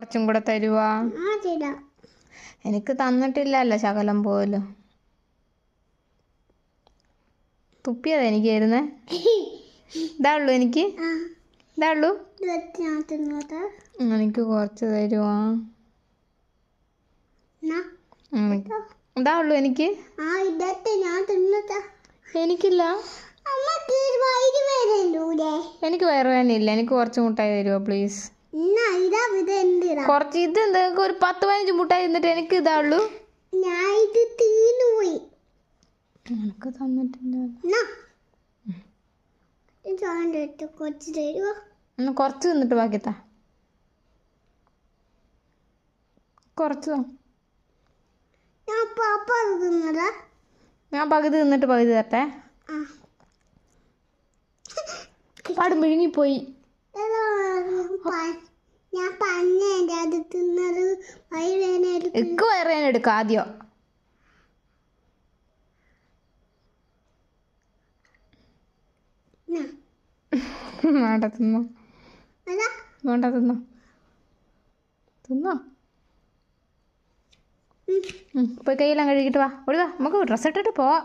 കുറച്ചും കൂടെ തരുവാ? എനിക്ക് തന്നിട്ടില്ലല്ലോ ശകലം പോലും. തുപ്പിയതാ എനിക്ക് തരുന്നേ? ഇതാ ഉള്ളു എനിക്ക്? ഇതാ ഉള്ളു? എനിക്ക് കുറച്ച് തരുവാ? ഇതാ ഉള്ളു എനിക്ക്? എനിക്കില്ല. എനിക്ക് വയറുവേദനയില്ല. എനിക്ക് കുറച്ച് മുട്ടായി തരുമോ പ്ലീസ്? കുറച്ച് ഇത് എന്താ ഒരു 10-15 മുട്ടായി തന്നിട്ട് എനിക്ക് ഇതാ ഉള്ളു? എനിക്ക് തന്നിട്ടില്ല. കുറച്ച് തിന്നിട്ട് ബാക്കിത്താ. കുറച്ച് ഞാൻ പകുതി തിന്നിട്ട് പകുതി തരട്ടെ. പാട് മിഴുങ്ങിപ്പോയി. എനിക്ക് വയറുവേദന എടുക്കാം ആദ്യം. വേണ്ട തിന്നോ. വേണ്ട തിന്നോ. തിന്നോ. പോയി കയ്യെല്ലാം കഴുകിയിട്ട് വാ. ഓടി വാ, നമുക്ക് ഡ്രസ്സ് ഇട്ടിട്ട് പോവാം.